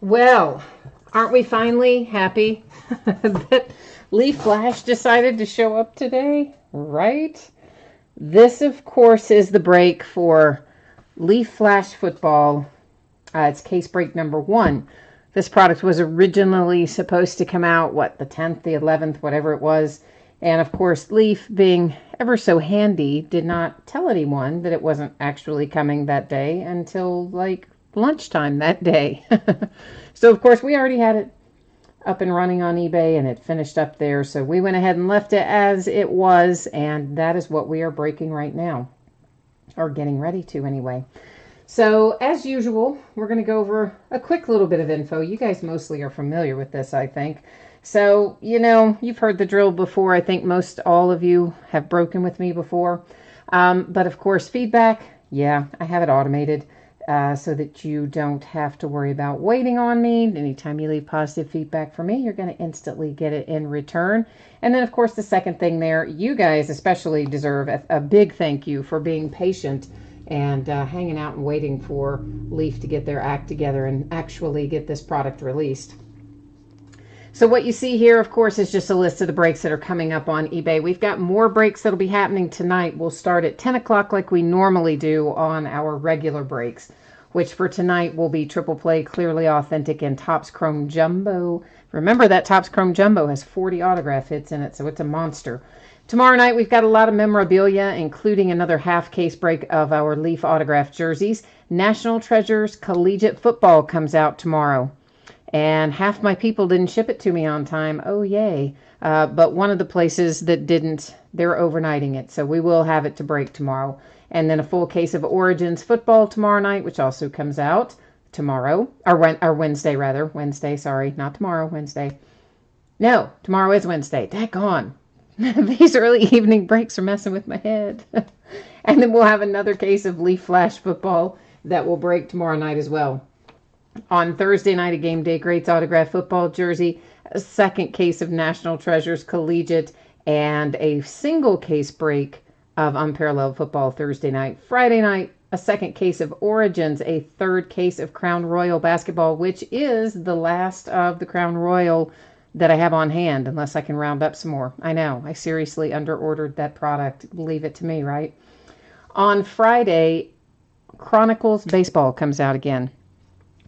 Well, aren't we finally happy that Leaf Flash decided to show up today? Right? This, of course, is the break for Leaf Flash Football. It's case break number 1. This product was originally supposed to come out, the 10th, the 11th, whatever it was. And, of course, Leaf, being ever so handy, did not tell anyone that it wasn't actually coming that day until, lunchtime that day. So, of course, we already had it up and running on eBay, and it finished up there. So we went ahead and left it as it was, and that is what we are breaking right now, or getting ready to anyway. So, as usual, we're going to go over a quick little bit of info. You guys mostly are familiar with this, I think. So, you've heard the drill before. I think most all of you have broken with me before. But, of course, feedback, I have it automated so that you don't have to worry about waiting on me. Anytime you leave positive feedback for me, you're going to instantly get it in return. And then, of course, the second thing there, you guys especially deserve a big thank you for being patient and hanging out and waiting for Leaf to get their act together and actually get this product released. So what you see here, of course, is just a list of the breaks that are coming up on eBay. We've got more breaks that'll be happening tonight. We'll start at 10 o'clock like we normally do on our regular breaks, which for tonight will be Triple Play, Clearly Authentic, and Topps Chrome Jumbo. Remember that Topps Chrome Jumbo has 40 autograph hits in it, so it's a monster. Tomorrow night, we've got a lot of memorabilia, including another half case break of our Leaf autographed jerseys. National Treasures Collegiate Football comes out tomorrow. And half my people didn't ship it to me on time. Oh, yay. But one of the places that didn't, they're overnighting it. So we will have it to break tomorrow. And then a full case of Origins Football tomorrow night, which also comes out tomorrow. Or Wednesday, rather. Wednesday, sorry. Not tomorrow, Wednesday. No, tomorrow is Wednesday. Daggone. These early evening breaks are messing with my head. And then we'll have another case of Leaf Flash Football that will break tomorrow night as well. On Thursday night, a Game Day Greats autographed football jersey, a second case of National Treasures Collegiate, and a single case break of Unparalleled Football Thursday night. Friday night, a second case of Origins, a third case of Crown Royal Basketball, which is the last of the Crown Royal that I have on hand, unless I can round up some more. I know, I seriously underordered that product. Leave it to me, right? On Friday, Chronicles Baseball comes out again.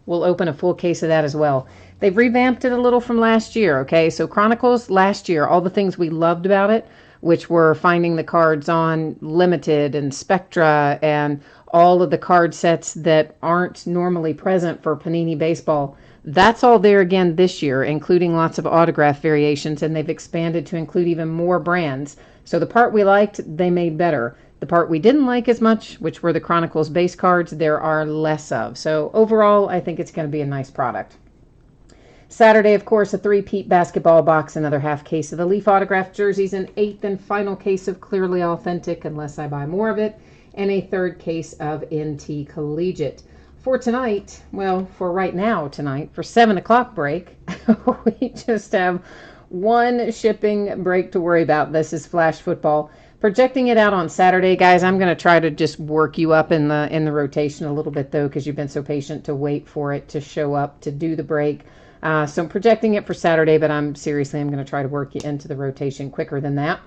We'll open a full case of that as well. They've revamped it a little from last year, okay? So Chronicles last year, all the things we loved about it, which were finding the cards on Limited and Spectra and all of the card sets that aren't normally present for Panini Baseball, that's all there again this year, including lots of autograph variations, and they've expanded to include even more brands. So the part we liked, they made better. The part we didn't like as much, which were the Chronicles base cards, there are less of. So overall, I think it's going to be a nice product. Saturday, of course, a three-peat basketball box, another half case of the Leaf autographed jerseys, an eighth and final case of Clearly Authentic, unless I buy more of it, and a third case of NT Collegiate. For tonight, for right now tonight, for 7 o'clock break, we just have one shipping break to worry about. This is Flash Football. Projecting it out on Saturday, guys, I'm going to try to just work you up in the rotation a little bit, though, because you've been so patient to wait for it to show up to do the break. So I'm projecting it for Saturday, but I'm going to try to work you into the rotation quicker than that.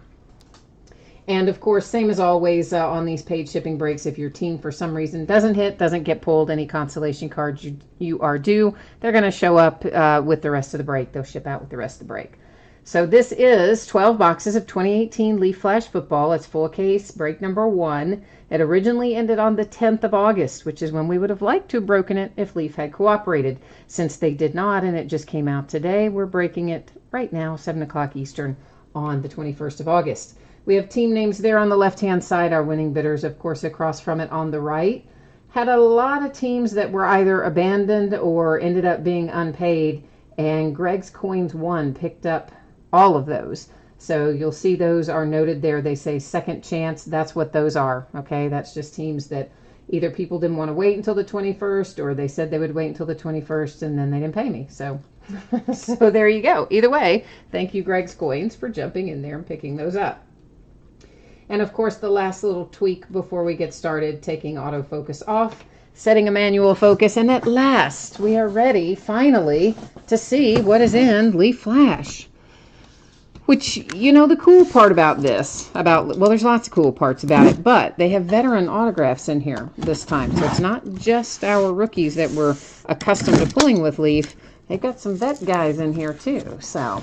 And, of course, same as always on these paid shipping breaks, if your team for some reason doesn't get pulled, any consolation cards you are due, they're going to show up with the rest of the break. They'll ship out with the rest of the break. So this is 12 boxes of 2018 Leaf Flash Football. It's full case, break number 1. It originally ended on the 10th of August, which is when we would have liked to have broken it if Leaf had cooperated. Since they did not and it just came out today, we're breaking it right now, 7 o'clock Eastern, on the 21st of August. We have team names there on the left-hand side, our winning bidders, of course, across from it on the right. Had a lot of teams that were either abandoned or ended up being unpaid, and Greg's Coins 1 picked up all of those. So you'll see those are noted there. They say second chance. That's what those are. Okay, that's just teams that either people didn't want to wait until the 21st, or they said they would wait until the 21st and then they didn't pay me. So so there you go. Either way, thank you, Greg's Coins, for jumping in there and picking those up. And of course, the last little tweak before we get started, taking autofocus off. setting a manual focus, and at last we are ready, finally, to see what is in Leaf Flash. Which, you know, the cool part about this, well, there's lots of cool parts about it, but they have veteran autographs in here this time. So it's not just our rookies that we're accustomed to pulling with Leaf. They've got some vet guys in here too. So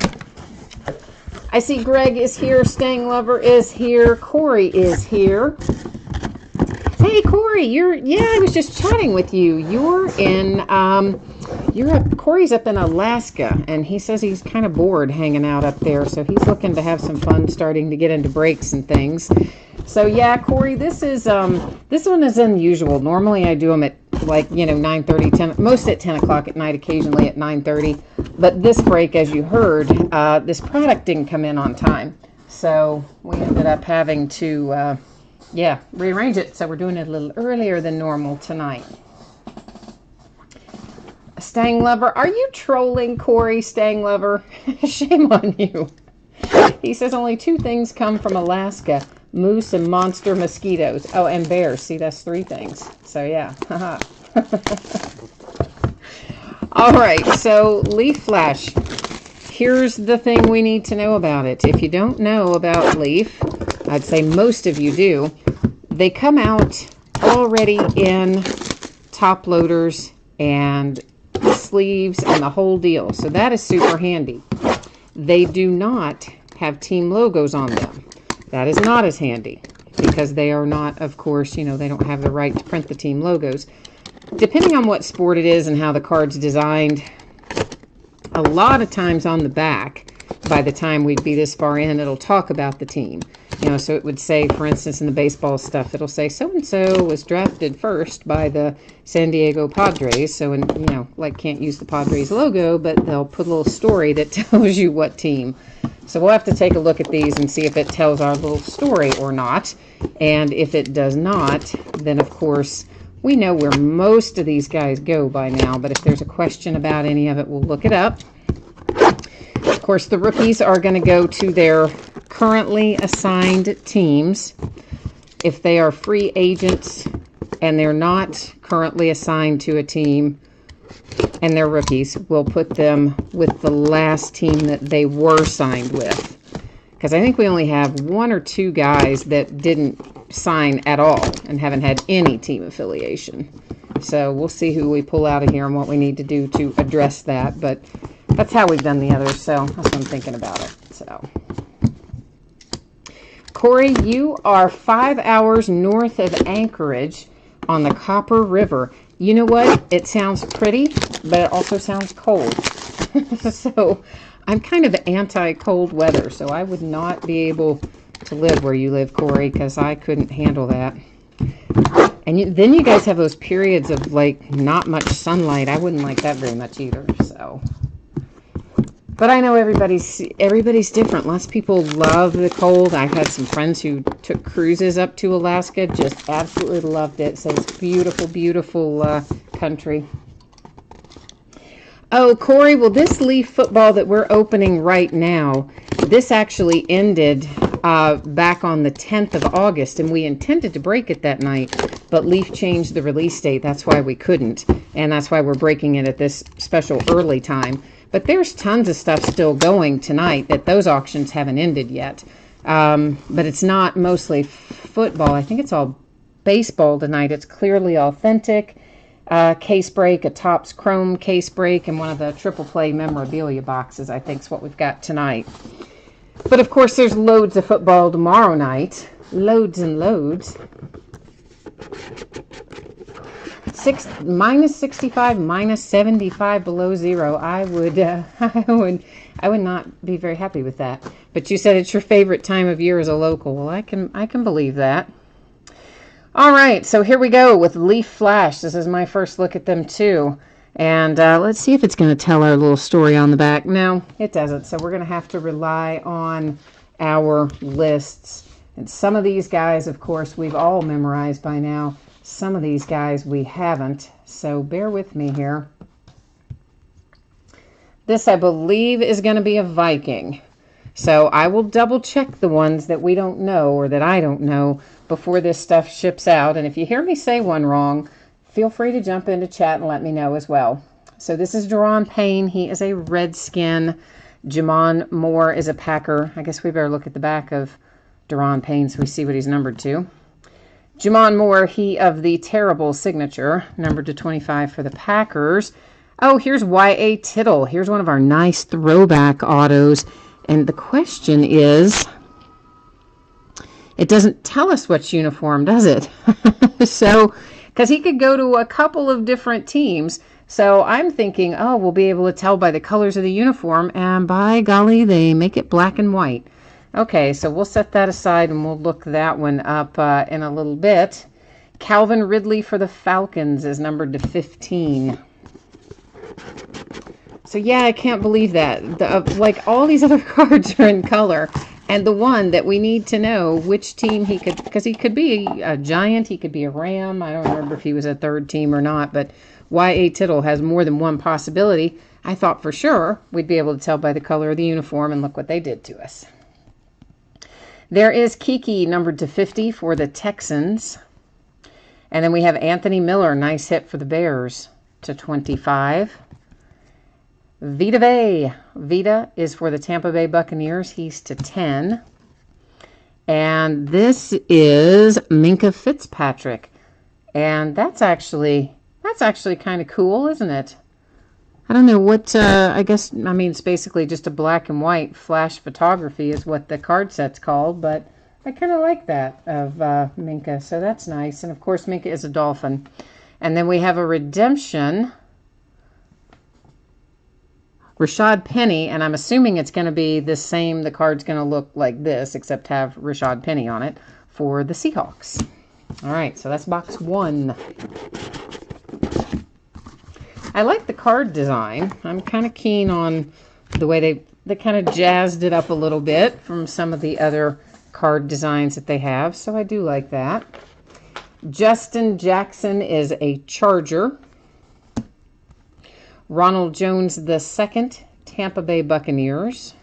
I see Greg is here, Stang Lover is here, Corey is here. Hey Corey, I was just chatting with you. Corey's up in Alaska, and he says he's kind of bored hanging out up there, so he's looking to have some fun starting to get into breaks and things. So yeah, Corey, this one is unusual. Normally I do them at 9:30, 10, most at 10 o'clock at night, occasionally at 9:30. But this break, as you heard, this product didn't come in on time. So we ended up having to, rearrange it. So we're doing it a little earlier than normal tonight. Stang Lover, are you trolling Corey, Stang Lover? Shame on you. He says only 2 things come from Alaska: moose and monster mosquitoes. Oh, and bears. See, that's 3 things. So yeah. All right, so Leaf Flash. Here's the thing we need to know about it. If you don't know about Leaf, I'd say most of you do. They come out already in top loaders and sleeves and the whole deal. So that is super handy. They do not have team logos on them. That is not as handy because they are not, of course, they don't have the right to print the team logos. Depending on what sport it is and how the card's designed, a lot of times on the back, by the time we'd be this far in, it'll talk about the team. So it would say, for instance, in the baseball stuff, it'll say so-and-so was drafted first by the San Diego Padres. So, can't use the Padres logo, but they'll put a little story that tells you what team. So we'll have to take a look at these and see if it tells our little story or not. And if it does not, then of course, we know where most of these guys go by now. But if there's a question about any of it, we'll look it up. Of course, the rookies are going to go to their currently assigned teams. If they are free agents and they're not currently assigned to a team and they're rookies, we'll put them with the last team that they were signed with. Because I think we only have 1 or 2 guys that didn't sign at all and haven't had any team affiliation. So we'll see who we pull out of here and what we need to do to address that. But that's how we've done the others, so that's what I'm thinking about it. So, Corey, you are 5 hours north of Anchorage on the Copper River. You know what? It sounds pretty, but it also sounds cold. So I'm kind of anti-cold weather, so I would not be able to live where you live, Corey, because I couldn't handle that. And then you guys have those periods of not much sunlight. I wouldn't like that very much either. So, but I know everybody's different. Lots of people love the cold. I've had some friends who took cruises up to Alaska, just absolutely loved it. So it's beautiful, beautiful country. Oh, Corey, well, this Leaf football that we're opening right now, this actually ended back on the 10th of August, and we intended to break it that night, but Leaf changed the release date. That's why we couldn't, and that's why we're breaking it at this special early time. But there's tons of stuff still going tonight that those auctions haven't ended yet. But it's not mostly football. I think it's all baseball tonight. It's Clearly Authentic. Case break, a Topps Chrome case break, and one of the triple play memorabilia boxes, I think is what we've got tonight. But of course there's loads of football tomorrow night. Loads and loads. Minus 65, minus 75 below zero. I would not be very happy with that. But you said it's your favorite time of year as a local. Well, I can believe that. All right, so here we go with Leaf Flash. This is my first look at them too. And let's see if it's going to tell our little story on the back. No, it doesn't. So we're going to have to rely on our lists. And some of these guys, of course, we've all memorized by now. Some of these guys we haven't. So bear with me here. This, I believe, is going to be a Viking. So I will double check the ones that we don't know or that I don't know before this stuff ships out. And if you hear me say one wrong, feel free to jump into chat and let me know as well. So this is Deron Payne. He is a Redskin. Jamon Moore is a Packer. I guess we better look at the back of Deron Payne so we see what he's numbered to. Jamon Moore, he of the terrible signature, numbered to 25 for the Packers. Oh, here's Y.A. Tittle. Here's one of our nice throwback autos. And the question is, it doesn't tell us which uniform, does it? So, because he could go to a couple of different teams. So I'm thinking, oh, we'll be able to tell by the colors of the uniform. And by golly, they make it black and white. Okay, so we'll set that aside and we'll look that one up in a little bit. Calvin Ridley for the Falcons is numbered to 15. So yeah, I can't believe that. Like all these other cards are in color. And the one that we need to know which team he could, because he could be a Giant, he could be a Ram. I don't remember if he was a third team or not, but Y.A. Tittle has more than one possibility. I thought for sure we'd be able to tell by the color of the uniform, and look what they did to us. There is Kiki, numbered to 50 for the Texans. And then we have Anthony Miller, nice hit for the Bears, to 25. Vita Vea. Vita is for the Tampa Bay Buccaneers. He's to 10. And this is Minka Fitzpatrick. And that's actually kind of cool, isn't it? I don't know what, I mean, it's basically just a black and white flash photography is what the card set's called, but I kind of like that of Minka, so that's nice. And of course, Minka is a Dolphin. And then we have a redemption, Rashad Penny, and I'm assuming it's going to be the same, the card's going to look like this, except have Rashad Penny on it, for the Seahawks. All right, so that's box 1. I like the card design. I'm kind of keen on the way they kind of jazzed it up a little bit from some of the other card designs that they have, so I do like that. Justin Jackson is a Charger. Ronald Jones II, Tampa Bay Buccaneers.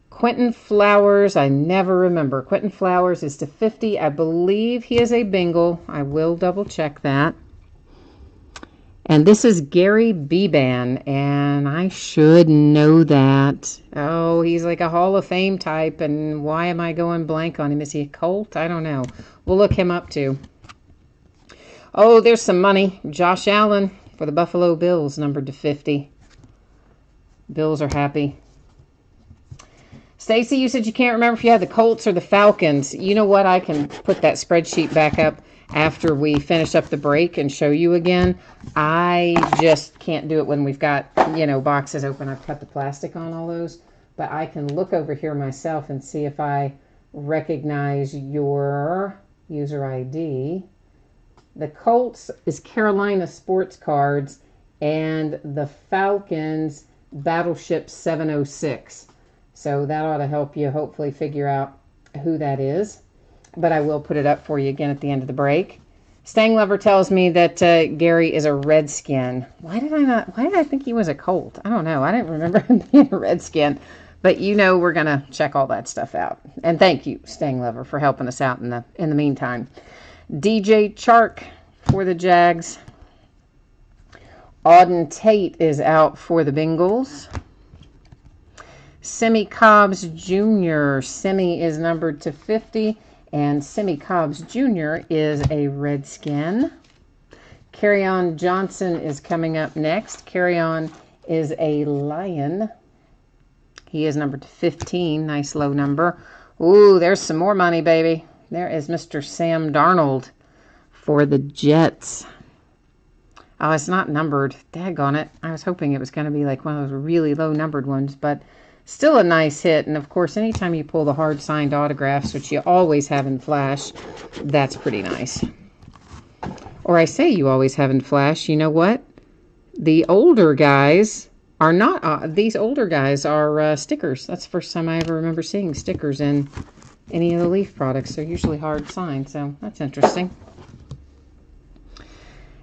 Quentin Flowers, I never remember. Quentin Flowers is to 50. I believe he is a Bengal. I will double check that. And this is Gary Beban, and I should know that. Oh, he's like a Hall of Fame type, and why am I going blank on him? Is he a Colt? I don't know. We'll look him up too. Oh, there's some money. Josh Allen for the Buffalo Bills, numbered to 50. Bills are happy. Stacy, you said you can't remember if you had the Colts or the Falcons. You know what? I can put that spreadsheet back up after we finish up the break and show you again. I just can't do it when we've got, you know, boxes open. I've cut the plastic on all those. But I can look over here myself and see if I recognize your user ID. The Colts is Carolina Sports Cards, and the Falcons Battleship 706. So that ought to help you hopefully figure out who that is. But I will put it up for you again at the end of the break. Stang Lover tells me that Gary is a Redskin. Why did I think he was a Colt? I don't know. I didn't remember him being a Redskin. But you know we're going to check all that stuff out. And thank you, Stang Lover, for helping us out in the meantime. DJ Chark for the Jags. Auden Tate is out for the Bengals. Semi Cobbs Jr. Semi is numbered to 50. And Semi Cobbs Jr. is a Redskin. Kerryon Johnson is coming up next. Kerryon is a Lion. He is numbered to 15. Nice low number. Ooh, there's some more money, baby. There is Mr. Sam Darnold for the Jets. Oh, it's not numbered. Daggone it. I was hoping it was going to be like one of those really low numbered ones, but still a nice hit. And of course, anytime you pull the hard signed autographs, which you always have in Flash, that's pretty nice. Or I say you always have in Flash, you know what? The older guys are not, these older guys are stickers. That's the first time I ever remember seeing stickers in any of the Leaf products. They're usually hard signed, so that's interesting.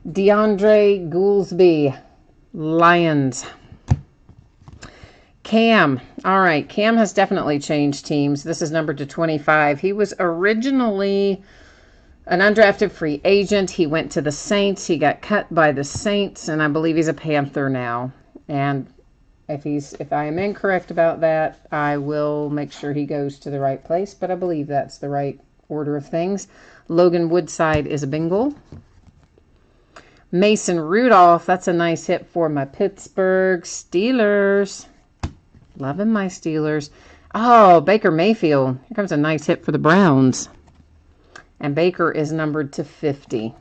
DeAndre Goolsby, Lions. Cam. All right, Cam has definitely changed teams. This is numbered to 25. He was originally an undrafted free agent. He went to the Saints. He got cut by the Saints, and I believe he's a Panther now. And if I am incorrect about that, I will make sure he goes to the right place, but I believe that's the right order of things. Logan Woodside is a Bengal. Mason Rudolph, that's a nice hit for my Pittsburgh Steelers. Loving my Steelers. Oh, Baker Mayfield. Here comes a nice hit for the Browns. And Baker is numbered to 50.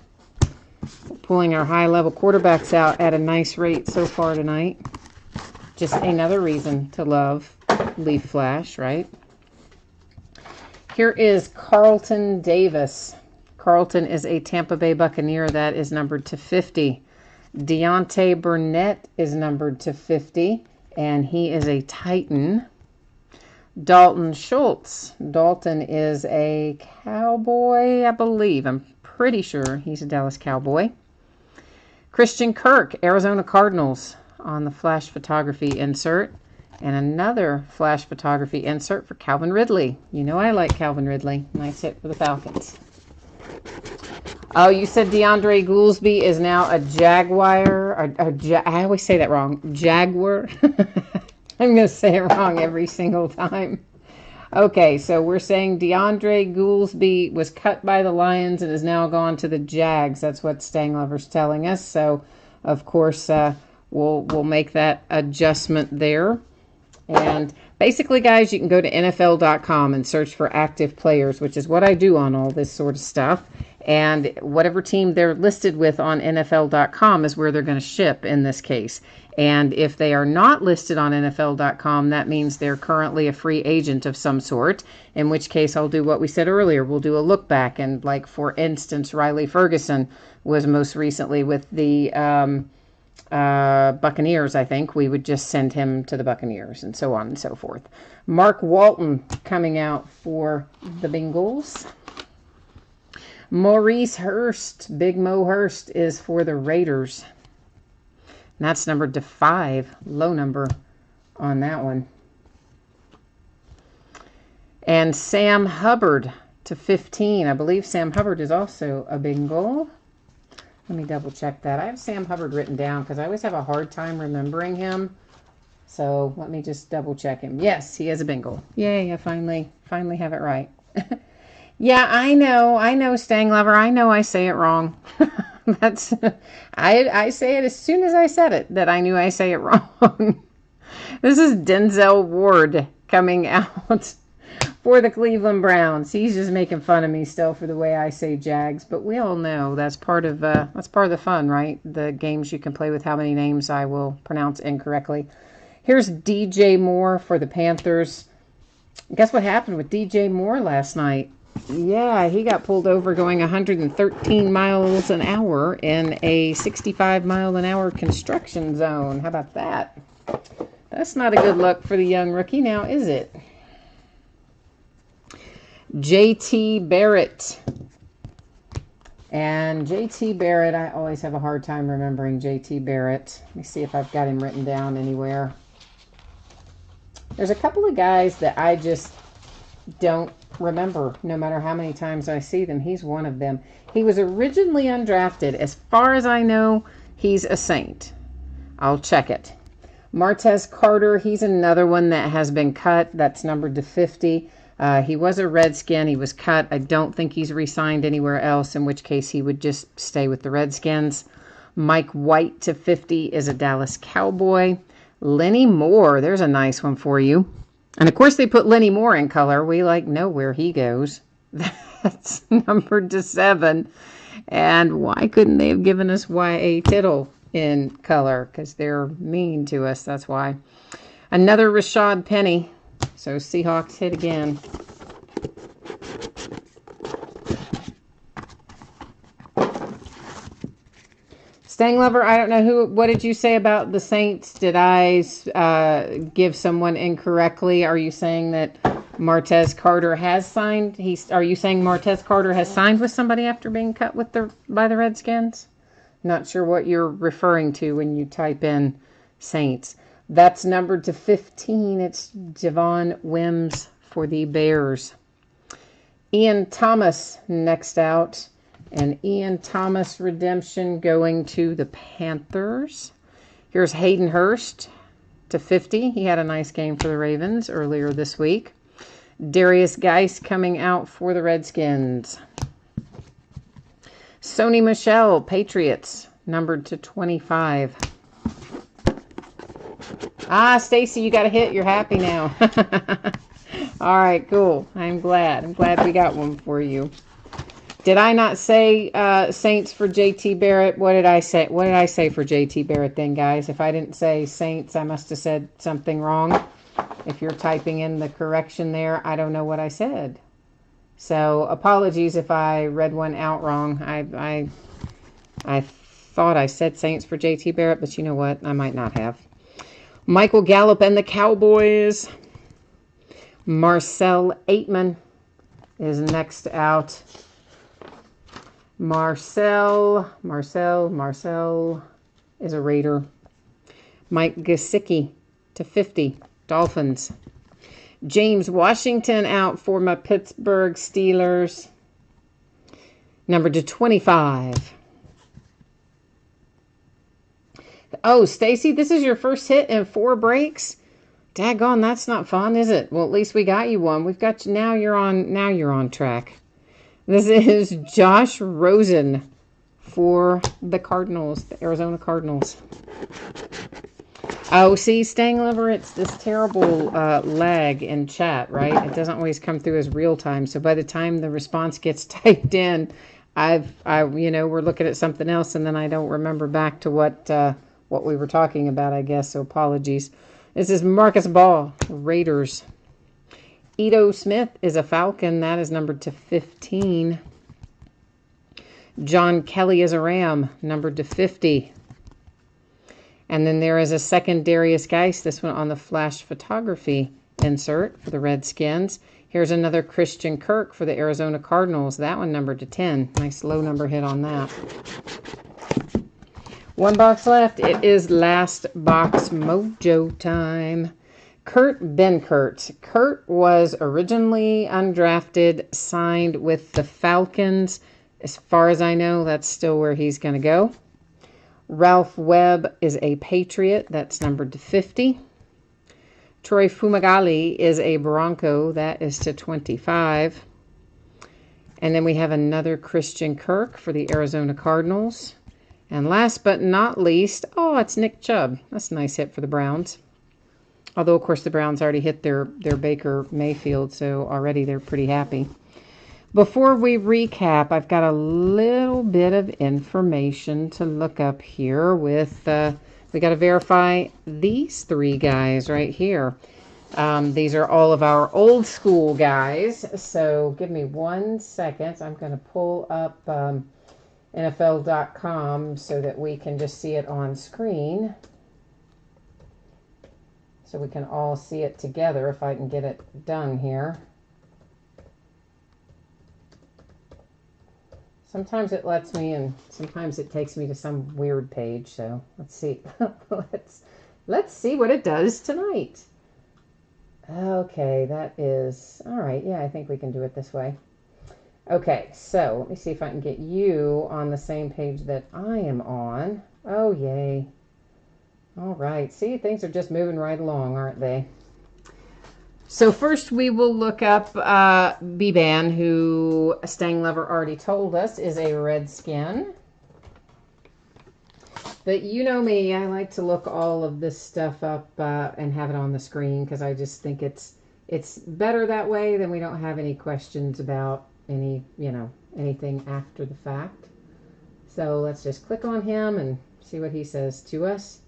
Pulling our high-level quarterbacks out at a nice rate so far tonight. Just another reason to love Leaf Flash, right? Here is Carlton Davis. Carlton is a Tampa Bay Buccaneer. That is numbered to 50. Deontay Burnett is numbered to 50, and he is a Titan. Dalton Schultz. Dalton is a Cowboy, I believe. I'm pretty sure he's a Dallas Cowboy. Christian Kirk, Arizona Cardinals, on the flash photography insert. And another flash photography insert for Calvin Ridley. You know I like Calvin Ridley. Nice hit for the Falcons. Oh, you said DeAndre Goolsby is now a Jaguar. I always say that wrong. Jaguar. I'm going to say it wrong every single time. Okay, so we're saying DeAndre Goolsby was cut by the Lions and is now gone to the Jags. That's what Stang Lover's telling us. So, of course, we'll make that adjustment there. And basically, guys, you can go to NFL.com and search for active players, which is what I do on all this sort of stuff. And whatever team they're listed with on NFL.com is where they're going to ship in this case. And if they are not listed on NFL.com, that means they're currently a free agent of some sort, in which case I'll do what we said earlier. We'll do a look back. And like, for instance, Riley Ferguson was most recently with the Buccaneers, I think. We would just send him to the Buccaneers and so on and so forth. Mark Walton coming out for the Bengals. Maurice Hurst, Big Mo Hurst, is for the Raiders. And that's numbered to 5, low number on that one. And Sam Hubbard to 15. I believe Sam Hubbard is also a Bengal. Let me double check that. I have Sam Hubbard written down because I always have a hard time remembering him. So let me just double check him. Yes, he is a Bengal. Yay, I finally have it right. Yeah, I know, Stang Lover. I know I say it wrong. I say it as soon as I said it, that I knew I say it wrong. This is Denzel Ward coming out for the Cleveland Browns. He's just making fun of me still for the way I say Jags, but we all know that's part of the fun, right? The games you can play with how many names I will pronounce incorrectly. Here's DJ Moore for the Panthers. Guess what happened with DJ Moore last night? Yeah, he got pulled over going 113 miles an hour in a 65 mile an hour construction zone. How about that? That's not a good look for the young rookie now, is it? JT Barrett. And JT Barrett, I always have a hard time remembering JT Barrett. Let me see if I've got him written down anywhere. There's a couple of guys that I just don't remember, no matter how many times I see them. He's one of them. He was originally undrafted. As far as I know, he's a Saint. I'll check it. Martez Carter, he's another one that has been cut. That's numbered to 50. He was a Redskin. He was cut. I don't think he's re-signed anywhere else, in which case he would just stay with the Redskins. Mike White to 50 is a Dallas Cowboy. Lenny Moore, there's a nice one for you. And of course they put Lenny Moore in color. We know where he goes. That's numbered to 7. And why couldn't they have given us Y.A. Tittle in color? Because they're mean to us, that's why. Another Rashad Penny. So Seahawks hit again. Stang Lover, I don't know what did you say about the Saints? Did I give someone incorrectly? Are you saying that Martez Carter has signed? Are you saying Martez Carter has signed with somebody after being cut by the Redskins? Not sure what you're referring to when you type in Saints. That's numbered to 15. It's Javon Wims for the Bears. Ian Thomas next out. And Ian Thomas redemption going to the Panthers. Here's Hayden Hurst to 50. He had a nice game for the Ravens earlier this week. Darius Geis coming out for the Redskins. Sony Michel, Patriots, numbered to 25. Ah, Stacy, you got a hit. You're happy now. All right, cool. I'm glad. I'm glad we got one for you. Did I not say Saints for JT Barrett? What did I say? What did I say for JT Barrett then, guys? If I didn't say Saints, I must have said something wrong. If you're typing in the correction there, I don't know what I said. So apologies if I read one out wrong. I thought I said Saints for JT Barrett, but you know what? I might not have. Michael Gallup and the Cowboys. Marcel Aitman is next out. Marcel is a Raider. Mike Gesicki to 50, Dolphins. James Washington out for my Pittsburgh Steelers. Number to 25. Oh, Stacy, this is your first hit in 4 breaks? Daggone, that's not fun, is it? Well, at least we got you one. We've got you now. You're on track. This is Josh Rosen for the Cardinals, the Arizona Cardinals. Oh, see, Stanglever, it's this terrible lag in chat, right? It doesn't always come through as real time. So by the time the response gets typed in, we're looking at something else, and then I don't remember back to what we were talking about, I guess. So apologies. This is Marcus Ball, Raiders. Ito Smith is a Falcon. That is numbered to 15. John Kelly is a Ram, numbered to 50. And then there is a second Darius Geis, this one on the flash photography insert for the Redskins. Here's another Christian Kirk for the Arizona Cardinals. That one numbered to 10. Nice low number hit on that. 1 box left. It is last box mojo time. Kurt Benkert. Kurt was originally undrafted, signed with the Falcons. As far as I know, that's still where he's going to go. Ralph Webb is a Patriot. That's numbered to 50. Troy Fumagalli is a Bronco. That is to 25. And then we have another Christian Kirk for the Arizona Cardinals. And last but not least, oh, it's Nick Chubb. That's a nice hit for the Browns. Although, of course, the Browns already hit their Baker Mayfield, so already they're pretty happy. Before we recap, I've got a little bit of information to look up here with, we got to verify these 3 guys right here. These are all of our old school guys, so give me 1 second. I'm going to pull up NFL.com so that we can just see it on screen. So we can all see it together if I can get it done here. Sometimes it lets me and sometimes it takes me to some weird page. So let's see. let's see what it does tonight. Okay, that is all right. Yeah, I think we can do it this way. Okay, so let me see if I can get you on the same page that I am on. Oh, yay. All right. See, things are just moving right along, aren't they? So first we will look up B-Ban, who Stanglever already told us is a Redskin. But you know me, I like to look all of this stuff up and have it on the screen because I just think it's better that way. Then we don't have any questions about anything after the fact. So let's just click on him and see what he says to us.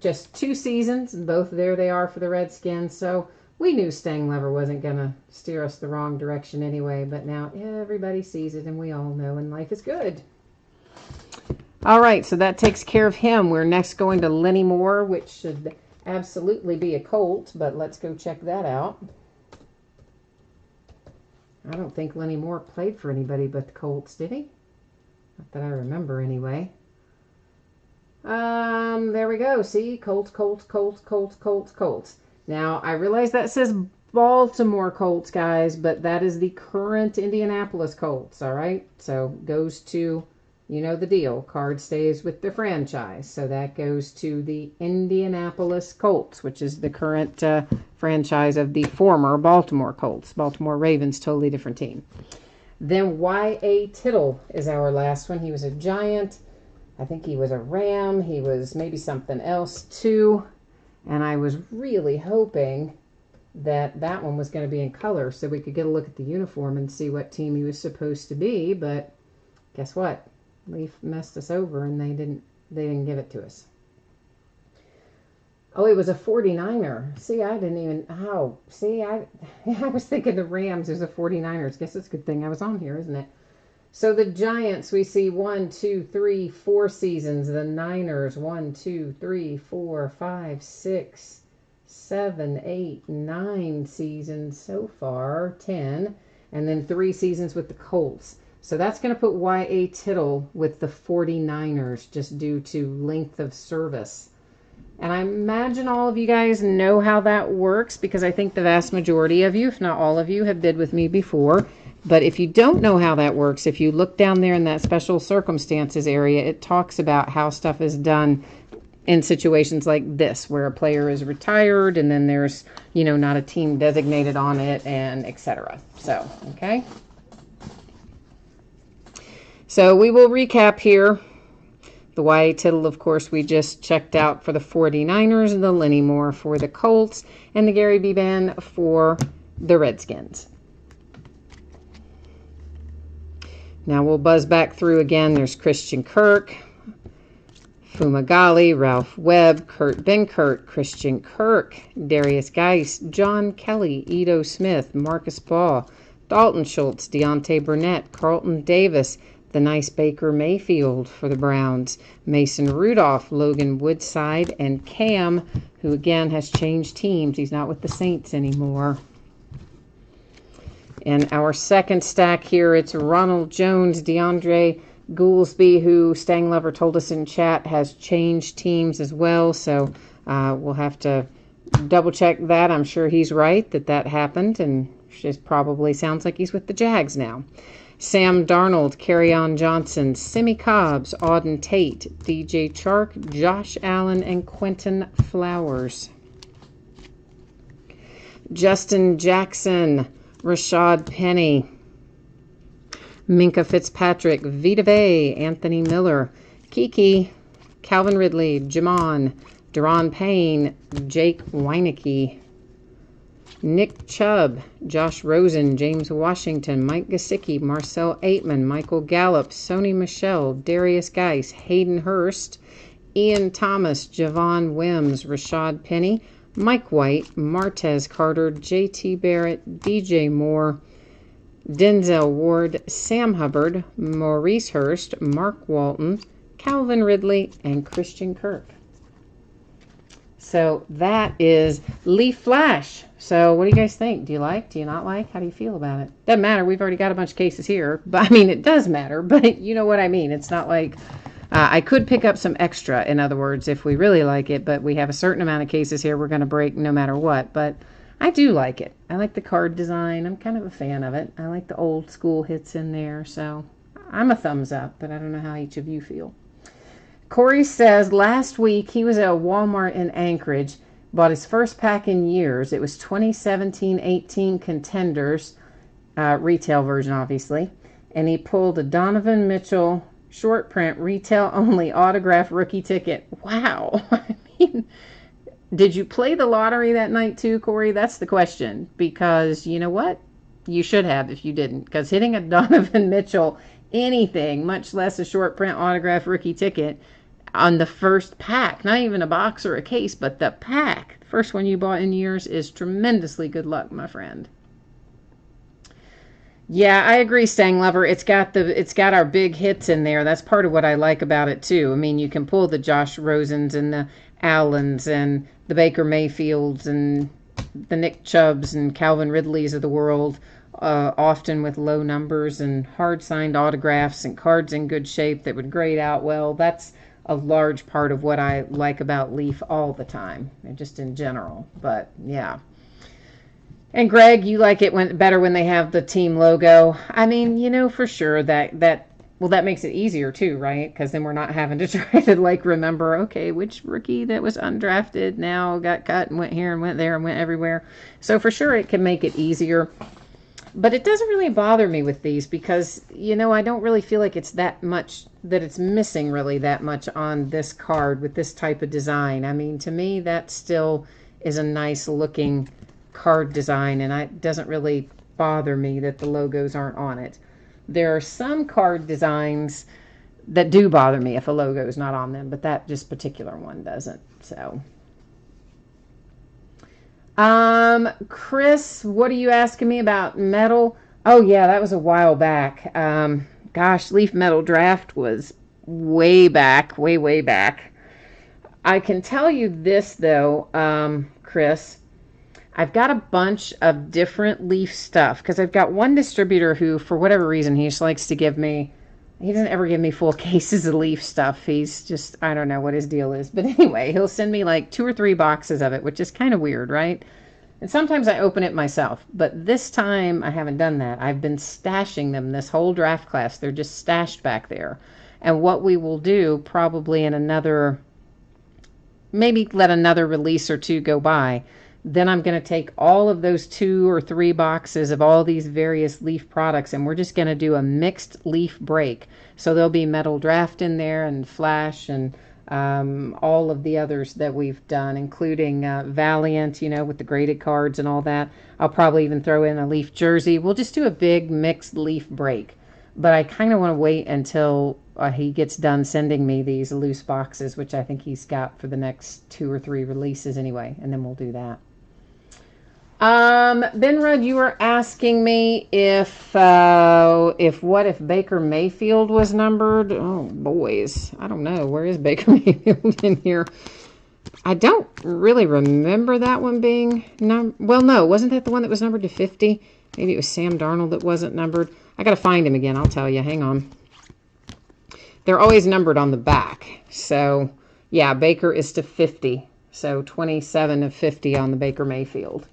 Just 2 seasons, and both there they are for the Redskins. So we knew Stanglever wasn't going to steer us the wrong direction anyway, but now everybody sees it and we all know, and life is good. All right, so that takes care of him. We're next going to Lenny Moore, which should absolutely be a Colt, but let's go check that out. I don't think Lenny Moore played for anybody but the Colts, did he? Not that I remember anyway. There we go. See, Colts. Now, I realize that says Baltimore Colts, guys, but that is the current Indianapolis Colts, all right? So goes to, you know the deal, card stays with the franchise. So that goes to the Indianapolis Colts, which is the current franchise of the former Baltimore Colts. Baltimore Ravens, totally different team. Then Y.A. Tittle is our last one. He was a Giant. I think he was a Ram. He was maybe something else too. And I was really hoping that that one was going to be in color so we could get a look at the uniform and see what team he was supposed to be. But guess what? Leaf messed us over and they didn't give it to us. Oh, it was a 49er. See, I didn't even, oh, see, I was thinking the Rams. There's a 49ers. Guess it's a good thing I was on here, isn't it? So the Giants, we see 1, 2, 3, 4 seasons. The Niners, 1, 2, 3, 4, 5, 6, 7, 8, 9 seasons so far, 10, and then 3 seasons with the Colts. So that's going to put Y.A. Tittle with the 49ers just due to length of service. And I imagine all of you guys know how that works because I think the vast majority of you, if not all of you, have bid with me before. But if you don't know how that works, if you look down there in that special circumstances area, it talks about how stuff is done in situations like this, where a player is retired and then there's, you know, not a team designated on it and etc. So, okay. So we will recap here. The Y.A. Tittle, of course, we just checked out for the 49ers, the Lenny Moore for the Colts, and the Gary Beban for the Redskins. Now we'll buzz back through again. There's Christian Kirk, Fumagalli, Ralph Webb, Kurt Benkert, Christian Kirk, Darius Geis, John Kelly, Ito Smith, Marcus Paul, Dalton Schultz, Deontay Burnett, Carlton Davis, the nice Baker Mayfield for the Browns, Mason Rudolph, Logan Woodside, and Cam, who again has changed teams. He's not with the Saints anymore. In our second stack here, it's Ronald Jones, DeAndre Goolsby, who Stang Lover told us in chat has changed teams as well. So we'll have to double check that. I'm sure he's right that happened, and it probably sounds like he's with the Jags now. Sam Darnold, Kerryon Johnson, Simi Cobbs, Auden Tate, DJ Chark, Josh Allen, and Quentin Flowers. Justin Jackson, Rashad Penny, Minka Fitzpatrick, Vita Vea, Anthony Miller, Kiki, Calvin Ridley, Jamon, Deron Payne, Jake Weineke, Nick Chubb, Josh Rosen, James Washington, Mike Gesicki, Marcel Aitman, Michael Gallup, Sony Michel, Darius Geis, Hayden Hurst, Ian Thomas, Javon Wims, Rashad Penny, Mike White, Martez Carter, JT Barrett, DJ Moore, Denzel Ward, Sam Hubbard, Maurice Hurst, Mark Walton, Calvin Ridley, and Christian Kirk. So that is Leaf Flash. So what do you guys think? Do you like? Do you not like? How do you feel about it? Doesn't matter. We've already got a bunch of cases here. But I mean, it does matter. But you know what I mean. It's not like I could pick up some extra, in other words, if we really like it. But we have a certain amount of cases here we're going to break no matter what. But I do like it. I like the card design. I'm kind of a fan of it. I like the old school hits in there. So I'm a thumbs up. But I don't know how each of you feel. Corey says last week he was at Walmart in Anchorage, bought his first pack in years. It was 2017-18 Contenders, retail version obviously, and he pulled a Donovan Mitchell short print retail only autograph rookie ticket. Wow. I mean, did you play the lottery that night too, Corey? That's the question, because you know what? You should have if you didn't, because hitting a Donovan Mitchell anything, much less a short print autograph rookie ticket, on the first pack, not even a box or a case, but the pack, the first one you bought in years, is tremendously good luck, my friend. Yeah, I agree, Stang Lover. It's got our big hits in there. That's part of what I like about it too. I mean, you can pull the Josh Rosens and the Allens and the Baker Mayfields and the Nick Chubbs and Calvin Ridleys of the world, often with low numbers and hard signed autographs and cards in good shape that would grade out well. That's a large part of what I like about Leaf all the time, and just in general. But yeah. And Greg, you like it when better when they have the team logo. I mean, you know for sure that makes it easier too, right? Because then we're not having to try to like remember, okay, which rookie that was undrafted now got cut and went here and went there and went everywhere. So for sure it can make it easier. But it doesn't really bother me with these because, you know, I don't really feel like it's that much, that it's missing really that much on this card with this type of design. I mean, to me, that still is a nice looking card design, and it doesn't really bother me that the logos aren't on it. There are some card designs that do bother me if a logo is not on them, but that just particular one doesn't. So, Chris, what are you asking me about metal? Oh yeah, that was a while back. Gosh, Leaf Metal Draft was way back, way back. I can tell you this though, Chris. I've got a bunch of different Leaf stuff because I've got one distributor who, for whatever reason, he just likes to give me, he doesn't ever give me full cases of Leaf stuff. He's just, I don't know what his deal is. But anyway, he'll send me like 2 or 3 boxes of it, which is kind of weird, right? And sometimes I open it myself. But this time I haven't done that. I've been stashing them this whole draft class. They're just stashed back there. And what we will do probably in another, maybe let another release or two go by. Then I'm going to take all of those 2 or 3 boxes of all these various Leaf products, and we're just going to do a mixed Leaf break. So there'll be Metal Draft in there and Flash and all of the others that we've done, including Valiant, you know, with the graded cards and all that. I'll probably even throw in a Leaf jersey. We'll just do a big mixed Leaf break. But I kind of want to wait until he gets done sending me these loose boxes, which I think he's got for the next 2 or 3 releases anyway, and then we'll do that. Benrod, you were asking me if what if Baker Mayfield was numbered? Oh, boys. I don't know. Where is Baker Mayfield in here? I don't really remember that one being well, no. Wasn't that the one that was numbered to 50? Maybe it was Sam Darnold that wasn't numbered. I got to find him again. I'll tell you. Hang on. They're always numbered on the back. So, yeah, Baker is to 50. So, 27 of 50 on the Baker Mayfield.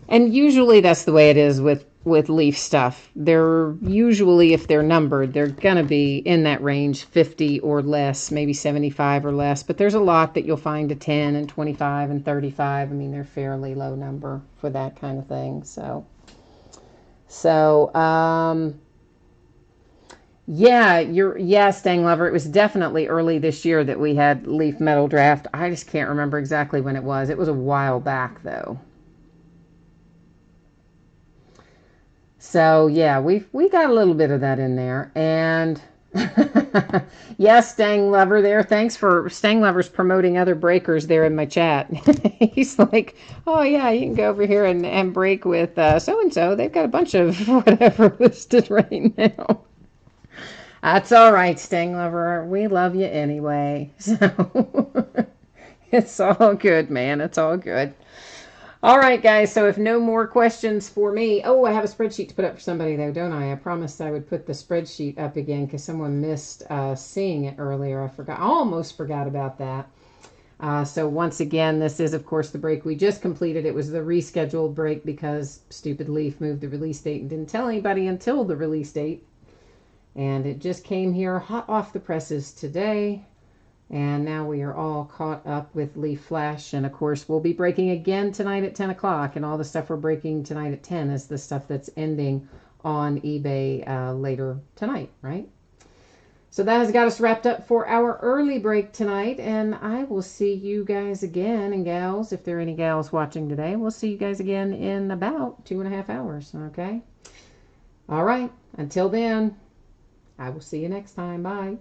And usually that's the way it is with Leaf stuff. They're usually, if they're numbered, they're going to be in that range, 50 or less, maybe 75 or less. But there's a lot that you'll find to 10 and 25 and 35. I mean, they're fairly low number for that kind of thing. Yeah, Stang Lover. It was definitely early this year that we had Leaf Metal Draft. I just can't remember exactly when it was. It was a while back, though. So, yeah, we got a little bit of that in there. And, yes, Stang Lover there. Thanks for Stang Lover's promoting other breakers there in my chat. He's like, oh, yeah, you can go over here and break with so-and-so. They've got a bunch of whatever listed right now. That's all right, Stang Lover. We love you anyway. So, it's all good, man. It's all good. All right, guys, so if no more questions for me. Oh, I have a spreadsheet to put up for somebody, though, don't I? I promised I would put the spreadsheet up again because someone missed seeing it earlier. I almost forgot about that. So once again, this is, of course, the break we just completed. It was the rescheduled break because stupid Leaf moved the release date and didn't tell anybody until the release date. And it just came here hot off the presses today. And now we are all caught up with Leaf Flash. And, of course, we'll be breaking again tonight at 10 o'clock. And all the stuff we're breaking tonight at 10 is the stuff that's ending on eBay later tonight, right? So that has got us wrapped up for our early break tonight. And I will see you guys again, and gals, if there are any gals watching today, we'll see you guys again in about 2.5 hours, okay? All right. Until then, I will see you next time. Bye.